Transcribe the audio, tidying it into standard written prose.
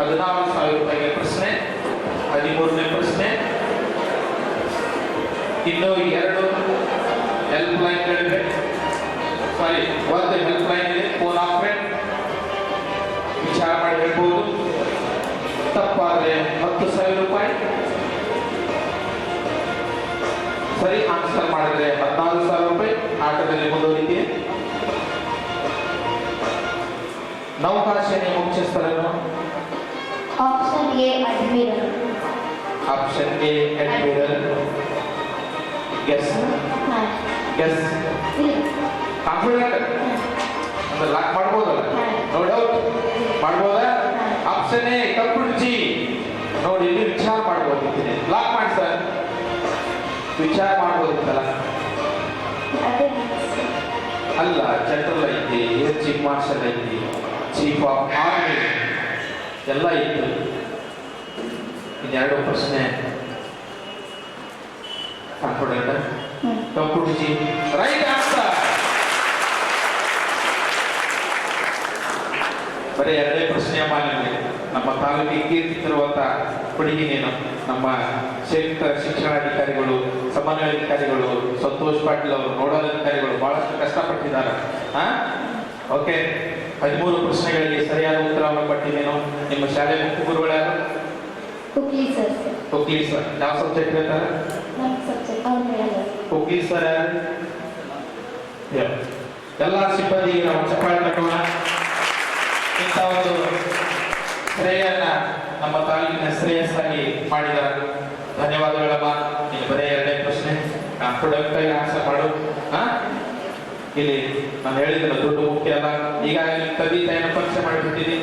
16,000 ರೂಪಾಯಿಗೆ ಪ್ರಶ್ನೆ. 13ನೇ ಪ್ರಶ್ನೆ. ಇನ್ನು 2 ಹೆಲ್ಪ್ ಲೈನ್ಗಳಿವೆ. ಸಾರಿ, ಒಂದು ಹೆಲ್ಪ್ ಲೈನ್ ಇದೆ, ಫೋನ್ ಆಪ್ರೇಟ್, ವಿಚಾರ ಮಾಡಿ ಹೇಳ್ಬೋದು. ತಪ್ಪಾದ್ರೆ 10,000 ರೂಪಾಯಿ, ಸರಿ ಆನ್ಸರ್ ಮಾಡಿದ್ರೆ 14,000 ರೂಪಾಯಿ. ಆಟದಲ್ಲಿ ಮುಂದುವರಿಕೆ. ನೌಕಾಸೇನೆ ಮುಖ್ಯಸ್ಥರನ್ನು option A admiral. Option A admiral. Guess guess confident ಅಂದ್ರೆ ಲಾಕ್ ಮಾಡ್ಬೋದಲ್ಲ, ನೋ ಡೌಟ್ ಮಾಡ್ಬೋದಾ? ಆಪ್ಷನ್ ಎ ಕಪ್ಪುಡ್ಜಿ. ನೋಡಿ, ಇಲ್ಲಿ ವಿಚಾರ ಮಾಡ್ಬೋದಿದ್ದೀನಿ. ಲಾಕ್ ಮಾಡಿ ಸರ್, ವಿಚಾರ ಮಾಡ್ಬೋದಿತ್ತಲ್ಲ. ಅಲ್ಲ, ಜನರಲ್ ಐತಿ, ಏರ್ ಚೀಫ್ ಮಾರ್ಷಲ್ ಐತಿ, ಚೀಫ್ ಆಫ್ ಆರ್ಮಿ ಎಲ್ಲ ಇತ್ತು. ಇನ್ನೆರಡು ಪ್ರಶ್ನೆ. ಕಾನ್ಫಿಡೆಂಟ್ ಕಪ್ಪುಡ್ಜಿ ರೈಟ್ ಆನ್ಸರ್. ಬರೀ 2 ಪ್ರಶ್ನೆ ಮಾಲಿನ್ಯ. ನಮ್ಮ ತಾಲೂಕಿಗೆ ಕೀರ್ತಿಸಿರುವಂತಹ ಕೊಡುಗೆ ನೀನು. ನಮ್ಮ ಕ್ಷೇತ್ರ ಶಿಕ್ಷಣಾಧಿಕಾರಿಗಳು, ಸಮನ್ವಯಾಧಿಕಾರಿಗಳು, ಸಂತೋಷ್ ಪಾಟೀಲ್ ಅವರು, ನೋಡಲ್ ಅಧಿಕಾರಿಗಳು ಬಹಳಷ್ಟು ಕಷ್ಟಪಟ್ಟಿದ್ದಾರೆ. ಓಕೆ, 13 ಪ್ರಶ್ನೆಗಳಿಗೆ ಸರಿಯಾದ ಉತ್ತರವನ್ನು ಕೊಟ್ಟಿದ್ದೇನು. ನಿಮ್ಮ ಶಾಲೆ ಮುಖ್ಯ ಗುರುಗಳು ಯಾರು? ಕುಕ್ಲಿ ಸರ್. ಕುಕ್ಲಿ ಸರ್ ಯಾವ ಸಬ್ಜೆಕ್ಟ್ ಹೇಳ್ತಾರೆ? ಕುಕ್ಲಿ ಸರ್ ಯಾರು? ಎಲ್ಲ ಸಿಬ್ಬಂದಿಗೆ ನಾವು ಚಪ್ಪಾಳೆ ತಟ್ಟೋಣ. ಇಂಥ ಒಂದು ಶ್ರೇಯನ್ನ ನಮ್ಮ ತಾಲೂಕಿನ ಶ್ರೇಯಸ್ಸಾಗಿ ಮಾಡಿದ್ದಾರೆ. ಧನ್ಯವಾದಗಳಮ್ಮ. ಇಲ್ಲಿ ಬರೀ 2 ಪ್ರಶ್ನೆ, ಕಾನ್ಫಿಡೆಂಟ್ ಆಗಿ ಆನ್ಸರ್ ಮಾಡು. ಇಲ್ಲಿ ನಾನು ಹೇಳಿದ್ರೆ ದುಡ್ಡು ಮುಖ್ಯ ಅಲ್ಲ. ಈಗಾಗಲೇ ತಂದೆ ತಾಯಿನ ಪರೀಕ್ಷೆ ಮಾಡಿಬಿಟ್ಟಿದ್ದೀನಿ.